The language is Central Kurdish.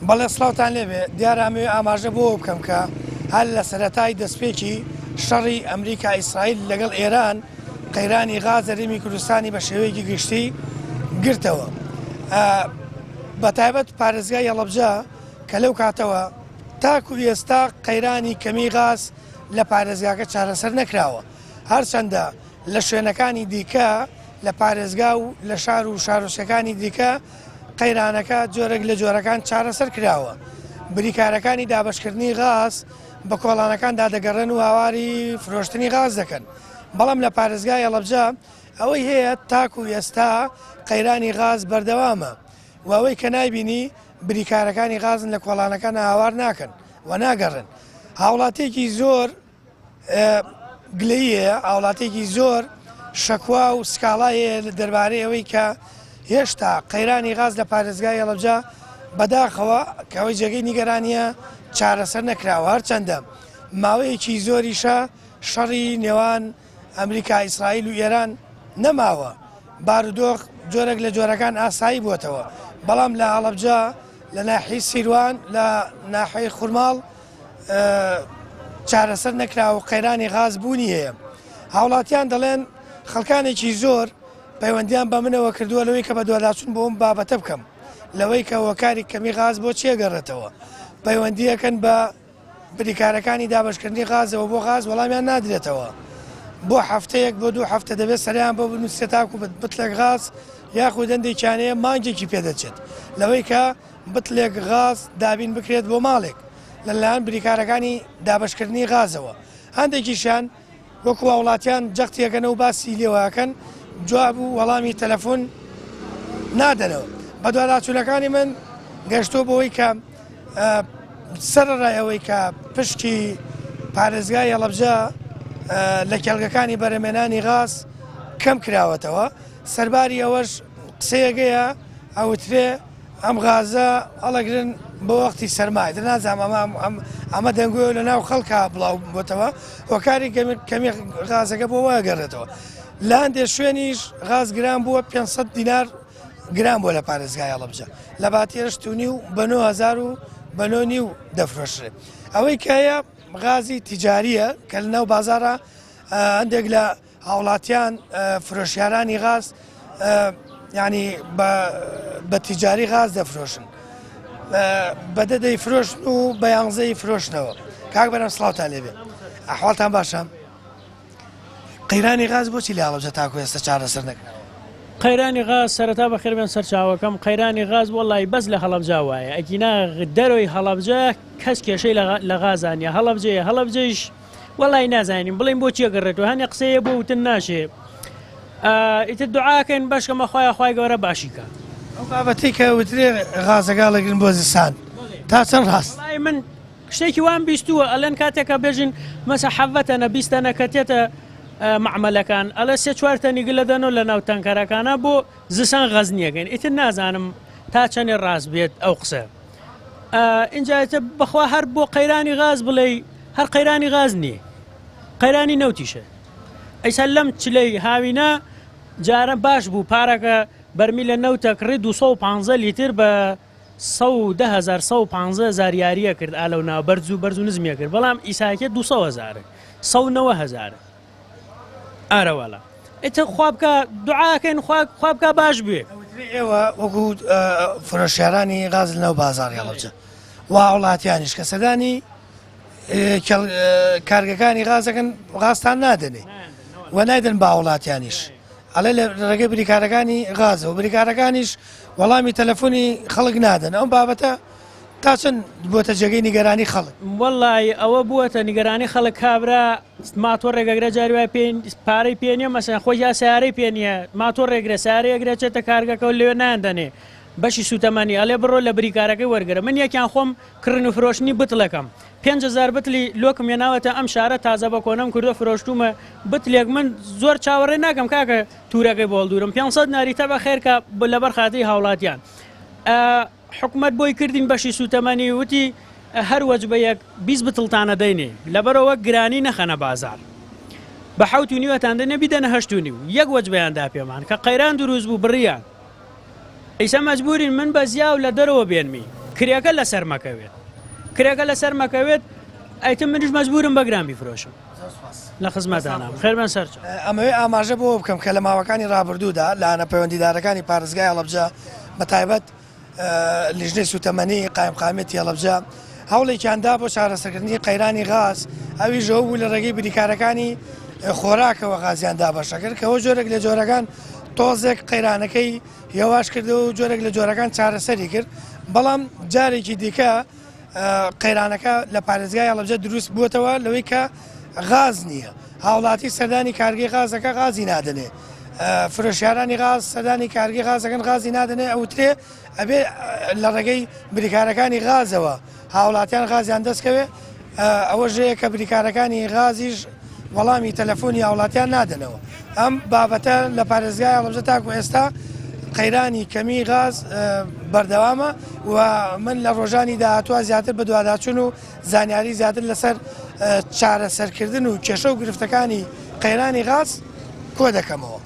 بەڵێ سڵاوتان لێبێ دیارامێ ئاماژە بۆ بکەم کە هەر لە سەرەتای دەستپێکی شەڕی ئەمریکا ئیسرائیل لەگەڵ ئێران قەیرانی غاز هەرێمی کوردستانی بە شێوەیەکی گشتی گرتەوە. بەتایبەت پارێزگای هەڵەبجە کە لەو کاتەوە تاکو ئێستا قەیرانی کەمی غاز لە پارێزگاکە چارەسەر نەکراوە، هەرچەندە لە شوێنەکانی دیکە لە پارێزگا و لە شار و شارۆچکەکانی دیکە قەیرانەکە جۆرەك لە جۆرەکان چارەسەر کراوە. بریکارەکانی دابشکردنی غاز بە کۆڵانەکاندا دەگەڕێن و هاواری فرۆشتنی غاز دەکەن، بەڵام لە پارێزگای هەڵەبجە ئەوەی هەیە تاکو ئێستا قەیرانی غاز بەردەوامە و ئەوەی کە نایبینی بریکارەکانی غازن لە کۆڵانەکان هاوار ناکەن و ناگەڕن. هاوڵاتێکی زۆر گلەیە، هاوڵاتێکی زۆر شەکوا و سکاڵایە لە دەربارەی ئەوەی کە هێشتا قەیرانی غاز لە پارێزگای هەڵەبجە بەداخەوە کەەوەی جێگەی نیگەرانیە چارەسەر نەکراوە، هەرچەندە ماوەیەکی زۆریشە شەڕی نێوان ئەمریکا ئیسرائیل و ئێران نەماوە، بارودۆخ جۆرەك لە جۆرەکان ئاسایی بووتەوە، بەڵام لە هەڵەبجە لە ناحیەی سیروان لە ناحیەی خورماڵ چارەسەر نەکراوە و قەیرانی غاز بوونی هەیە. هاوڵاتیان دەڵێن خەڵکانێکی زۆر پەیوەندیان بە منەوە کردووە لەوەی کە بە دوواداچوون بۆ ئەم بابەتە بکەم، لەوەی کە وەکاری کەمی غاز بۆ چێگەڕێتەوە، پەیوەندیەکەن بە بریکارەکانی دابشکردنی غازەوە بۆ غاز وەڵامیان نادرێتەوە، بۆ هەفتەیەک بۆ 2 هەفتە دەبێت سەریان بۆ بنووسێت تاکو بتلێک غاز یاخود هەندێکیانەیە مانگێکی پێدەچێت لەوەی کە بتلێک غاز دابین بکرێت بۆ ماڵێک لەلایەن بریکارەکانی دابشکردنی غازەوە. هەندێکیشان وەکو وڵاتیان جەختیەکەن و باسی لێواکەن جواب و وەڵامی تەلەفۆن نادەنەوە. بە دوواداچوونەکانی من گەشتۆ بۆەوەی کە سەرڕایەوەی کە پشتی پارێزگای هەڵەبجە لە کێڵگەکانی بەرەمێنانی غاز کەم کراوەتەوە، سەرباری ئەوەش قسەیەگەیە ئەوترێ ئەم غازە هەڵەگرن بە وەختی سەرمای دەنازانم ئەمە دەنگۆی لە ناو خەڵکا بڵاو بۆتەوە هۆکاری کەمی غازەکە بۆ وەگەڕێتەوە. لە هەندێک شوێنیش غاز گران بووە 500 دینار گران بۆ لە پارێزگای هەڵەبجە، لە باتێرشتونی و بە 9,000 و بە 9,500 دەفرۆشرێت. ئەوەی کایە غازی تیجاریە کە لە ناو بازارە هەندێک لە هاوڵاتیان فرۆشیارانی غاز ینی بە تیجاری غاز دەفرۆشن، بەدە دەیفرۆشن و بە 11 فرۆشنەوە. کاک بەرەم سڵاوتان لێبێ، ئەحواڵتان باشە؟ قەیرانی غاز بۆچی لە هەڵەبجە تاکو ئێستا چارەسەر نەکراوە؟ قەیرانی غاز سەرەتا بەخێر بێن سەرچاوەکەم، قەیرانی غاز وەڵی بەس لە هەڵەبجە وایە، ئەگینا دەرەوەی هەڵەبجە کەس کێشەی لە غازانە هەڵەبجەیە، هەڵەبجەیش وەڵی نازانین بڵین بۆ چێگەڕێتەوە، هەنێ قسەیە بۆ وتن ناشێ. ئیتر دوعاکەین باشکەمە خۆی گەورە باشیکە. ئەو بابەتی کە وترێ غازەکە لەگرن بۆ زستان تا چەند ڕاست؟ من شتێکی وان بیستووە ئەلەن کاتێکە بێژین مەسە حەڤەتەنە بیستەنە کە تێتە معمەلەکان ئەلە 3-4 تەنیگە لە دەنەوە لە ناو تەنکەرەکانە بۆ زستان غەزنیەکەین، ئیتر نازانم تا چەندێ ڕاست بێت ئەو قسە. اینجاێتە بەخوا هەر بۆ قەیرانی غاز بڵێ هەر قەیرانی غاز نییە، قەیرانی نەوتیشە. ئەیسا لەم چلەی هاوینە جارە باش بوو پارەکە بەرمی لە نەوتە کڕی 250 لیتر بە 110,000 یاریە کرد ئالەونا بەرز و نزمیە کرد، بەڵام ئیساکێت 200,000 190,000 ئارەوەڵە. ئیتر خوابکە دوعاکەین خوابکە باش بێ. ئێوە وەکو فرۆشیارانی غاز لەناو بازاڕی هەڵەبجە وا وڵاتیانیش کە سەدانی کارگەکانی غازەکەن غازتان نادەنێ و نایدن با وڵاتیانیش، ئەڵێ لە ڕێگەی بریکارەکانی غازە و بریکارەکانیش وەڵامی تەلەفۆنی خەڵک نادەن. ئەم بابەتە تا چەند بۆتە جێگەی نیگەرانی خەڵک؟ وەڵی ئەوە بووەتە نیگەرانی خەڵک کابرا ماتۆ ڕێگەگرە جاروای پارەی پێنیە مەسەن خۆی یا سیارەی پێنیە ماتۆ ڕێگرە سیارەیەگرە چێتە کارگەکە و لێوێ ناندەنێ بەشی سوتەمەنی ئەلێ بڕۆ لە بریکارەکەی وەرگرە. من یەکیان خۆم کڕن و فرۆشتنی بتڵەکەم 5,000 بتلی لۆکم هێناوەتە ئەم شارە تازە بە کۆنەم کردو فرۆشتومە بتلێک من زۆر چاوەڕێ ناکەم کاکە توورەکەی بۆڵ دوورم 500 ناریتە بە خێرکە لەبەر خاتی هاوڵاتیان. حکومت بۆی کردین بەشی سوتەمەنی وتی هەر وەجبەیەک 20 بتڵتانە دەینێ لەبەرەوە گرانی نەخەنە بازار بە 7.5 دەنێ بیدەنە 8.5 یەک وەجبەیاندا پێمان کە قەیران دروست بوو بڕیان ئیسا مەجبورین من بە زیاو لە دەرەوە بێنمی کرێەکە لەسەر مەکەوێت کرێەکە لەسەر مەکەوێت ئەیتم منیش مەجبورم بە گران بیفرۆشم لە خزمەتانام خێربەن سەر ئەمەوێ ئاماژە بۆ بکەم کە لە ماوەکانی ڕابردوودا لاەنە پەیوەندیدارەکانی پارێزگای هەڵەبجە بە تایبەت لیژنەی سوتەمەنی قایمقامێتی هەڵەبجە هەوڵێکیاندا بۆ چارەسەرکردنی قەیرانی غاز ئەوی ژەوە بوو لە ڕێگەی بریکارەکانی خۆراکەوە غازیاندا بەشەکرد کەەوە جۆرێک لە جۆرەکان تۆزێک قەیرانەکەی هێواش کردەوە و جۆرێک لە جۆرەکان چارەسەری کرد بەڵام جارێکی دیکە قەیرانەکە لە پارێزگای هەڵەبجە دروست بووتەوە لەوەی کە غاز نییە هاوڵاتی سەردانی کارگەی غازەکە غازی نادنێ فرۆشیارانی غاز سەردانی کارگەی غازەکەن غازی نادنێ ئەوترێ ئەبێ لە ڕێگەی بریکارەکانی غازەوە هاوڵاتیان غازیان دەستکەوێ ئەوە ژەیە کە بریکارەکانی غازیش وەڵامی تەلەفۆنی هاوڵاتیان نادنەوە ئەم بابەتە لە پارێزگای هەڵەبجە تاکو ئێستا قەیرانی کەمی غاز بەردەوامە و من لە ڕۆژانی داهاتوە زیاتر بە دوواداچوون و زانیاری زیاتر لەسەر چارەسەرکردن و کێشە و گرفتەکانی قەیرانی غاز کۆ دەکەمەوە.